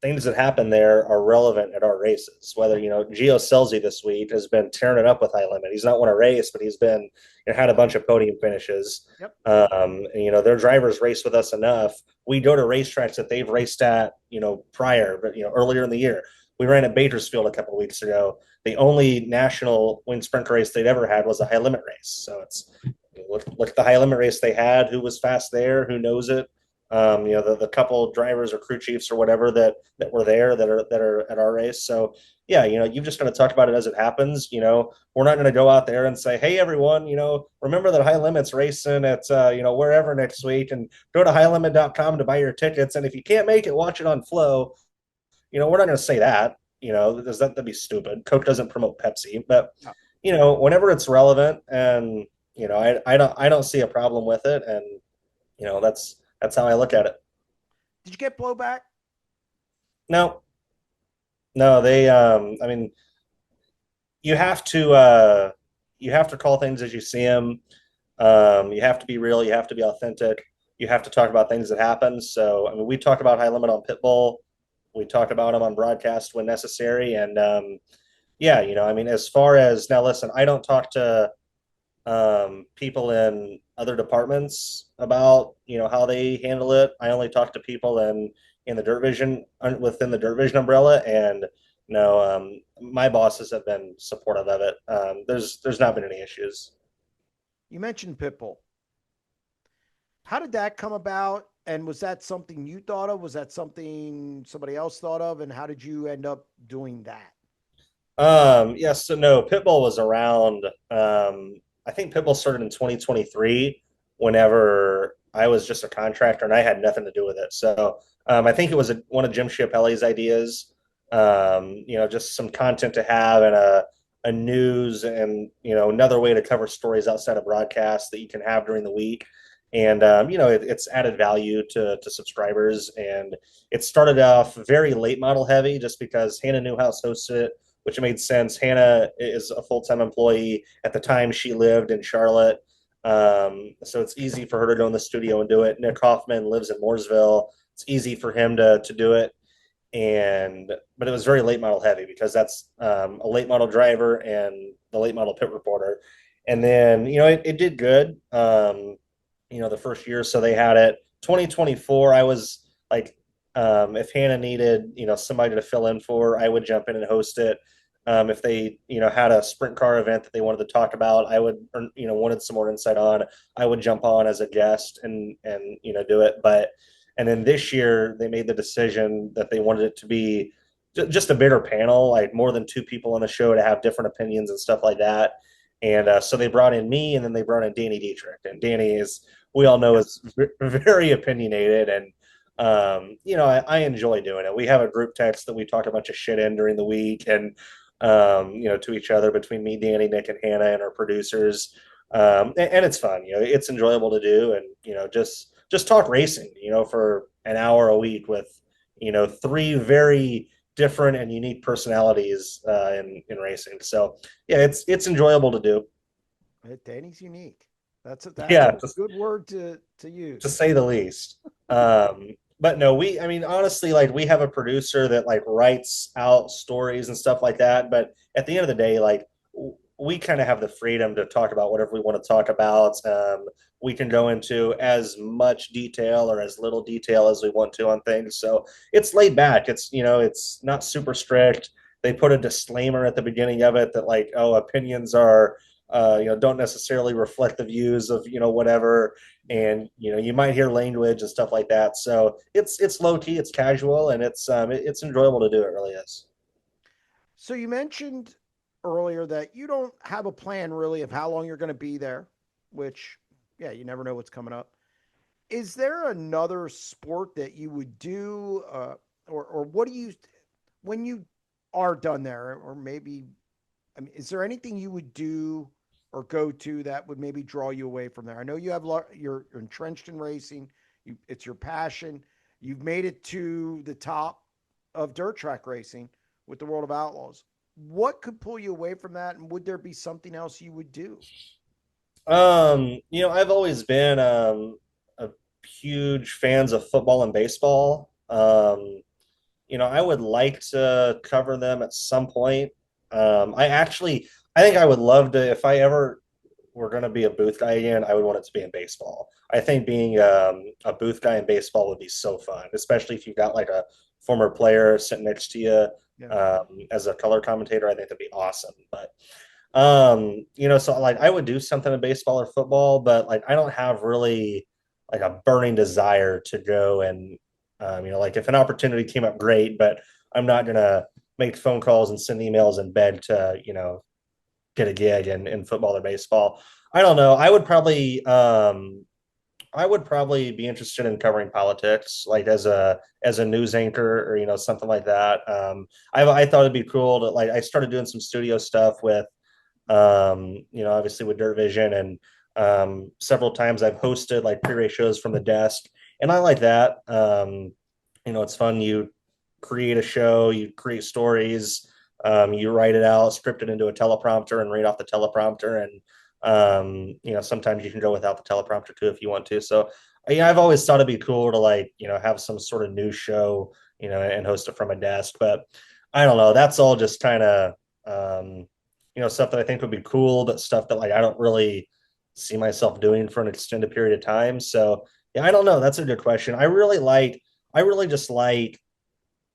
things that happen there are relevant at our races. Whether Gio Selzy this week has been tearing it up with High Limit. He's not won a race, but he's been had a bunch of podium finishes. Yep. And, their drivers race with us enough. We go to racetracks that they've raced at prior, but earlier in the year. We ran at Bakersfield a couple of weeks ago. The only national wing sprint race they'd ever had was a High Limit race. So it's look at the High Limit race they had. Who was fast there? Who knows it? The couple of drivers or crew chiefs or whatever that were there that are at our race. So yeah, you've just got to talk about it as it happens. We're not going to go out there and say, hey everyone, remember that High Limit's racing at wherever next week, and go to highlimit.com to buy your tickets. And if you can't make it, watch it on Flow. We're not going to say that. that'd be stupid. Coke doesn't promote Pepsi, but No. whenever it's relevant, and I don't see a problem with it, and that's how I look at it. Did you get blowback? No, no, I mean, you have to call things as you see them. You have to be real. You have to be authentic. You have to talk about things that happen. So, I mean, we talk about High Limit on Pitbull. We talk about them on broadcast when necessary. And yeah, I mean, as far as now, listen, I don't talk to people in other departments about how they handle it. I only talk to people in the Dirt Vision within the Dirt Vision umbrella, and no, my bosses have been supportive of it. There's not been any issues. You mentioned Pitbull. How did that come about? And was that something you thought of? Was that something somebody else thought of? And how did you end up doing that? Yes, so no, Pitbull was around. I think Pitbull started in 2023, whenever I was just a contractor and I had nothing to do with it. So I think it was one of Jim Chiapelli's ideas. Just some content to have, and a news, and another way to cover stories outside of broadcast that you can have during the week. And it's added value to subscribers, and it started off very late model heavy, just because Hannah Newhouse hosted it, which made sense. Hannah is a full-time employee. At the time, she lived in Charlotte. So it's easy for her to go in the studio and do it. Nick Hoffman lives in Mooresville. It's easy for him to do it. But it was very late model heavy, because that's a late model driver and the late model pit reporter. And then, it did good. The first year, so they had it. 2024, I was like, if Hannah needed, somebody to fill in for, I would jump in and host it. If they, had a sprint car event that they wanted to talk about, I would, or, wanted some more insight on, I would jump on as a guest and do it. And then this year they made the decision that they wanted it to be just a bigger panel, like more than two people on the show to have different opinions and stuff like that. And so they brought in me, and then they brought in Danny Dietrich. And Danny is, we all know, is very opinionated, and I enjoy doing it. We have a group text that we talk a bunch of shit in during the week, and to each other, between me, Danny, Nick, and Hannah, and our producers. And it's fun. It's enjoyable to do, and just talk racing, for an hour a week with three very different and unique personalities in racing. So yeah, it's enjoyable to do. Danny's unique. That's Yeah, a good word to to use. say the least. But no, I mean, honestly, like, we have a producer that like writes out stories and stuff like that. But at the end of the day, like, we kind of have the freedom to talk about whatever we want to talk about. We can go into as much detail or as little detail as we want to on things. So it's laid back. It's not super strict. They put a disclaimer at the beginning of it that, like, oh, opinions are don't necessarily reflect the views of whatever, and you might hear language and stuff like that. So it's low key, it's casual, and it's enjoyable to do. It really is. So you mentioned earlier that you don't have a plan really of how long you're going to be there, which, yeah, you never know what's coming up. Is there another sport that you would do, or what do you, when you are done there, or maybe, I mean, is there anything you would do or go to that would maybe draw you away from there? I know you're entrenched in racing. It's your passion. You've made it to the top of dirt track racing with the World of Outlaws. What could pull you away from that, and would there be something else you would do? I've always been a huge fans of football and baseball. I would like to cover them at some point. I think I would love to, if I ever were going to be a booth guy again, I would want it to be in baseball. I think being a booth guy in baseball would be so fun, especially if you got like a former player sitting next to you Yeah. as a color commentator. I think that'd be awesome. But so like I would do something in baseball or football, but like I don't have really like a burning desire to go and like if an opportunity came up, great, but I'm not gonna make phone calls and send emails and beg to, get a gig in football or baseball. I don't know. I would probably I would probably be interested in covering politics, like as a news anchor or something like that. I thought it'd be cool to like. I started doing some studio stuff with obviously with Dirt Vision, and several times I've hosted like pre-race shows from the desk, and I like that. It's fun. You create a show, you create stories, you write it out, script it into a teleprompter, and read off the teleprompter, and sometimes you can go without the teleprompter too if you want to. So yeah, I've always thought it'd be cool to like have some sort of news show, and host it from a desk, but I don't know. That's all just kind of stuff that I think would be cool, but stuff that like I don't really see myself doing for an extended period of time. So yeah, I don't know. That's a good question. I really just like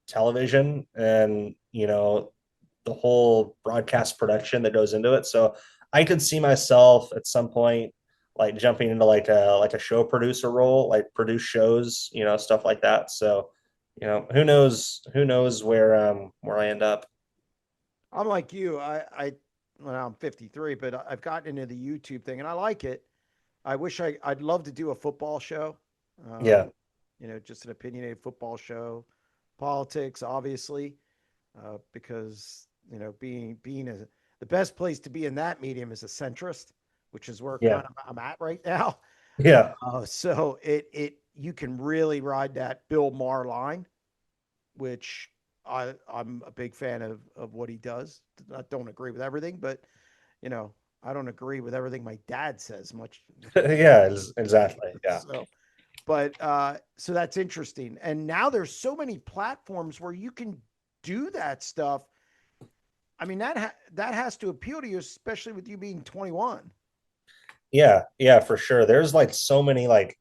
television and the whole broadcast production that goes into it. So I could see myself at some point like jumping into like a show producer role, like produce shows, stuff like that. So who knows where I end up. I'm like you. Well, I'm 53, but I've gotten into the YouTube thing and I like it. I'd love to do a football show. Yeah. Um, just an opinionated football show, politics, obviously, because the best place to be in that medium is a centrist, which is where Yeah. kind of I'm at right now. Yeah. So it you can really ride that Bill Maher line, which I'm a big fan of what he does. I don't agree with everything, but you know, I don't agree with everything my dad says much. Yeah, exactly. Yeah. So, but so that's interesting. And now there's so many platforms where you can do that stuff. I mean, that has to appeal to you, especially with you being 21. Yeah, yeah, for sure. There's like so many like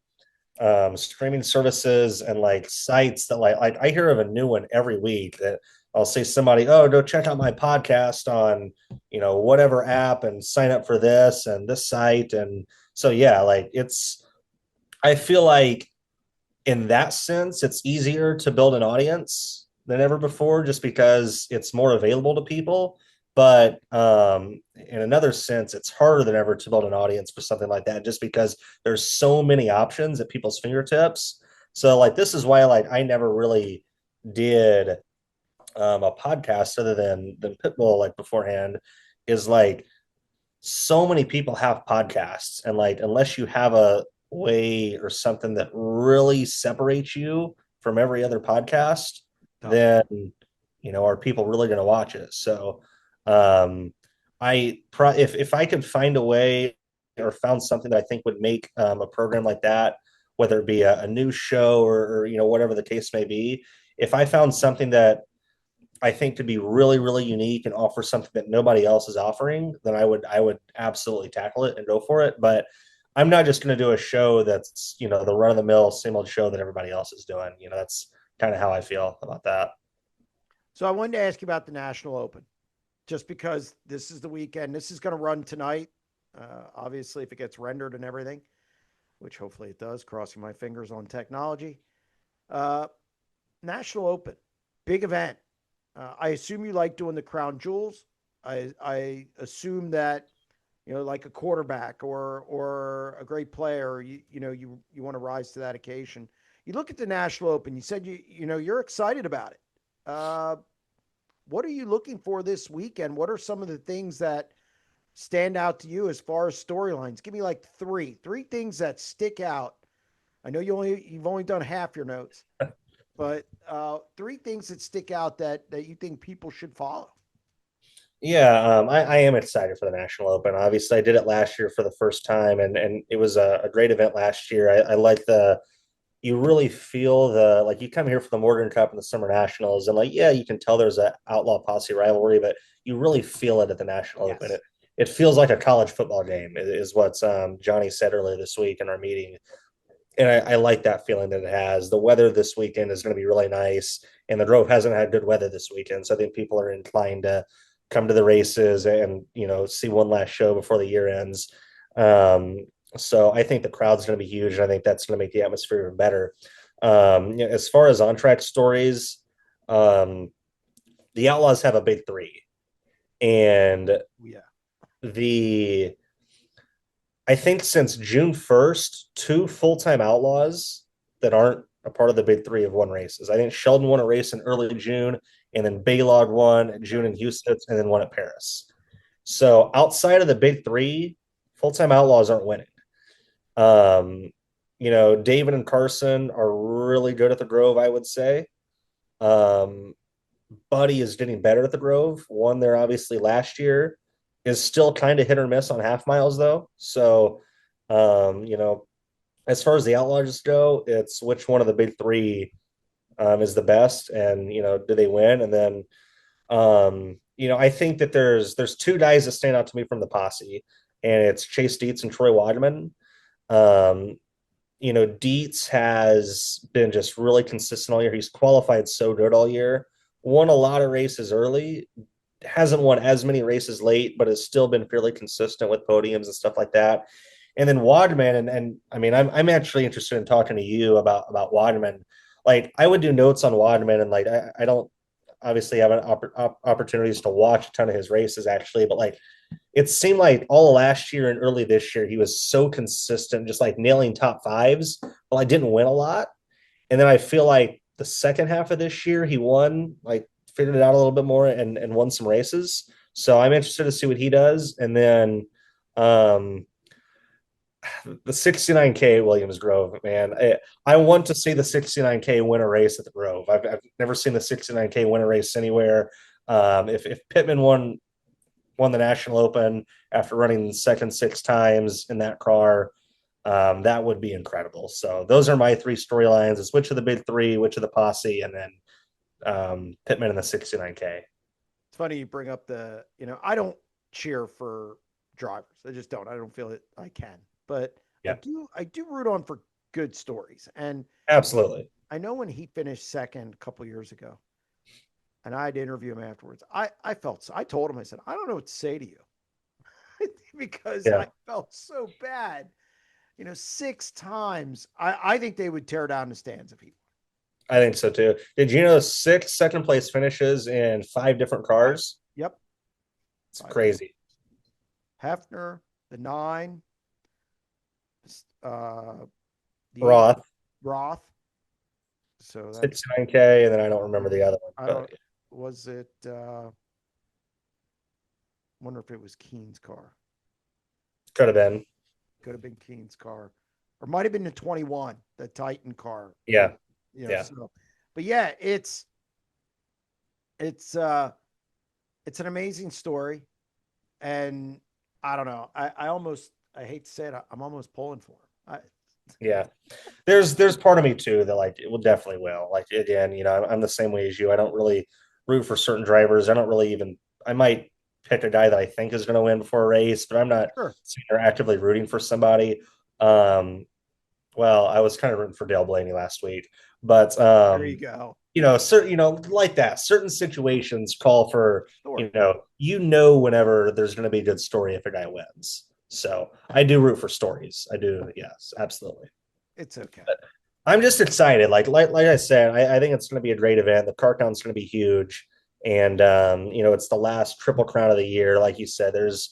streaming services and like sites that like I hear of a new one every week that I'll say somebody, oh, go check out my podcast on, whatever app and sign up for this and this site. And so yeah, like I feel like in that sense, it's easier to build an audience than ever before just because it's more available to people. But in another sense, it's harder than ever to build an audience for something like that just because there's so many options at people's fingertips. So like this is why like I never really did a podcast other than Pitbull like beforehand is like so many people have podcasts and like unless you have a way or something that really separates you from every other podcast, Tough. then are people really going to watch it? So um if I could find a way or found something that I think would make a program like that, whether it be a news show or whatever the case may be, if I found something that I think to be really, really unique and offer something that nobody else is offering, then I would absolutely tackle it and go for it. But I'm not just going to do a show that's, the run of the mill, same old show that everybody else is doing. That's kind of how I feel about that. So I wanted to ask you about the National Open, just because this is the weekend. This is going to run tonight. Obviously, if it gets rendered and everything, which hopefully it does, crossing my fingers on technology. Uh, National Open, big event. I assume you like doing the crown jewels. I assume that like a quarterback or a great player, you want to rise to that occasion. You look at the National Open. You said you're excited about it. Uh, what are you looking for this weekend? What are some of the things that stand out to you as far as storylines? Give me like three things that stick out. I know you've only done half your notes, but three things that stick out that you think people should follow. Yeah, I am excited for the National Open. Obviously, I did it last year for the first time, and it was a great event last year. I like you really feel like you come here for the Morgan Cup and the Summer Nationals, and like yeah, you can tell there's an outlaw posse rivalry, but you really feel it at the National Open. Yes. It feels like a college football game, is what Johnny said earlier this week in our meeting, and I like that feeling that it has. The weather this weekend is going to be really nice, and the Grove hasn't had good weather this weekend, so I think people are inclined to come to the races and see one last show before the year ends. Um, so I think the crowd's going to be huge, and I think that's going to make the atmosphere even better. As far as on track stories, um, the Outlaws have a big three, and Yeah. the I think since June 1st, two full-time outlaws that aren't a part of the big three have won races. I think Sheldon won a race in early June, and then Baylog won in June in Houston, and then won at Paris. So outside of the big three, full-time outlaws aren't winning. Um, David and Carson are really good at the Grove, I would say. Um, Buddy is getting better at the Grove. Won there obviously last year. Is still kind of hit or miss on half miles though. So, um, you know, as far as the outlaws go, it's which one of the big three is the best, and do they win? And then, I think that there's two guys that stand out to me from the posse, and it's Chase Dietz and Troy Wadman. Um, Dietz has been just really consistent all year. He's qualified so good all year. Won a lot of races early. Hasn't won as many races late, but has still been fairly consistent with podiums and stuff like that. And then Wadman, and I mean, I'm actually interested in talking to you about Wadman. Like, I would do notes on Wadman, and like I don't obviously have opportunities to watch a ton of his races actually, but like it seemed like all last year and early this year he was so consistent, just like nailing top fives. Well, I didn't win a lot, and then I feel like the second half of this year he won, like figured it out a little bit more and won some races. So I'm interested to see what he does, and then um, the 69K Williams Grove, man. I want to see the 69K win a race at the Grove. I've never seen the 69K win a race anywhere. If Pittman won the National Open after running second 6 times in that car, that would be incredible. So those are my three storylines: is which of the big three, which of the posse, and then Pittman in the 69K. It's funny you bring up I don't cheer for drivers. I just don't. I don't feel that I can. But Yeah, I do root on for good stories. And absolutely. I know when he finished second a couple years ago, and I had to interview him afterwards. I told him, I said, I don't know what to say to you because Yeah, I felt so bad. 6 times. I think they would tear down the stands if he I think so too. Did you know 6 second place finishes in 5 different won. cars? Yep. It's 5 different. crazy. Hefner, the 9, the 8, Roth, Roth. So that's 69K, and then I don't remember the other one, I but don't was it wonder if it was Keene's car. could have been. Could have been Keene's car. Or might have been the 21, the Titan car. Yeah, yeah. So but yeah, it's uh it's an amazing story. And I don't know. I hate to say it, I'm almost pulling for him. Yeah, there's part of me too that like it will definitely will. Like again, I'm the same way as you. I don't really root for certain drivers. I don't really even. I might pick a guy that I think is going to win before a race, but I'm not Sure. sitting there actively rooting for somebody. Um, well, I was kind of rooting for Dale Blaney last week, but There you go. certain like that. Certain situations call for Story. whenever there's going to be a good story if a guy wins. So I do root for stories. I do, yes, absolutely. It's okay. But I'm just excited. Like I said, I think it's going to be a great event. The car count's going to be huge, and it's the last Triple Crown of the year. Like you said, there's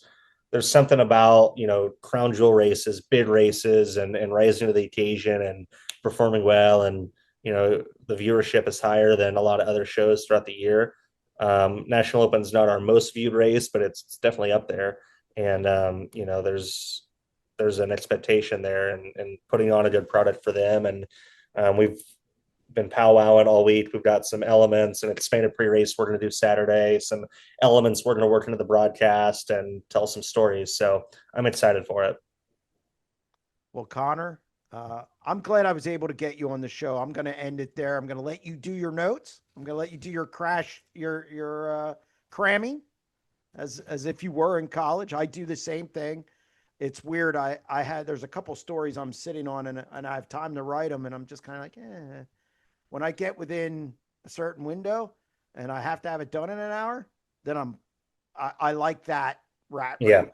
something about crown jewel races, big races, and rising to the occasion and performing well, and the viewership is higher than a lot of other shows throughout the year. National Open's not our most viewed race, but it's definitely up there. And there's an expectation there, and putting on a good product for them. And we've been powwowing all week. We've got some elements and expanded pre-race we're going to do Saturday, some elements we're going to work into the broadcast and tell some stories. So I'm excited for it. Well, Connor, I'm glad I was able to get you on the show. I'm going to end it there. I'm going to let you do your notes. I'm going to let you do your cramming as if you were in college. I do the same thing. It's weird. There's a couple stories I'm sitting on and I have time to write them and I'm just kind of like, when I get within a certain window and I have to have it done in an hour, then I like that rat Yeah, race.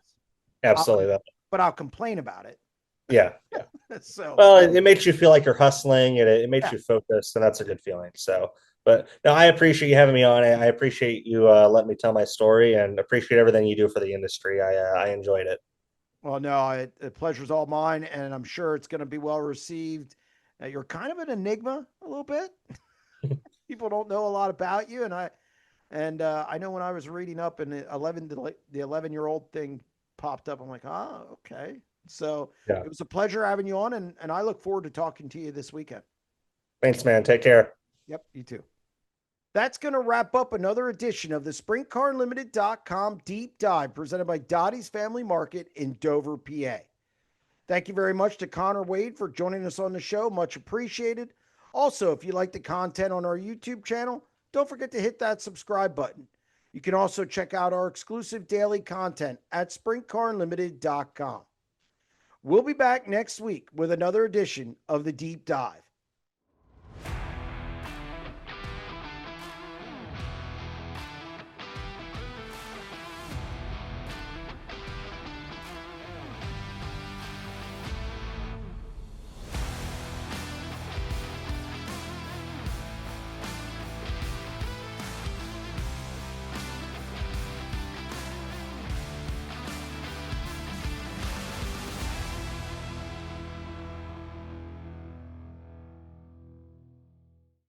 absolutely. But I'll complain about it. Yeah, yeah. So, Well, it makes you feel like you're hustling, and it makes yeah. you focused, and that's a good feeling. So, but no, I appreciate you having me on. I appreciate you letting me tell my story, and appreciate everything you do for the industry. I enjoyed it. Well, no, the pleasure's all mine, and I'm sure it's going to be well received. You're kind of an enigma a little bit. People don't know a lot about you, and I know when I was reading up and the 11-year-old thing popped up, I'm like, okay. So Yeah. it was a pleasure having you on, and I look forward to talking to you this weekend. Thanks, man. Take care. Yep, you too. That's going to wrap up another edition of the SprintCarUnlimited.com deep dive presented by Dottie's Family Market in Dover, PA. Thank you very much to Connor Wade for joining us on the show. Much appreciated. Also, if you like the content on our YouTube channel, don't forget to hit that subscribe button. You can also check out our exclusive daily content at SprintCarUnlimited.com. We'll be back next week with another edition of the Deep Dive.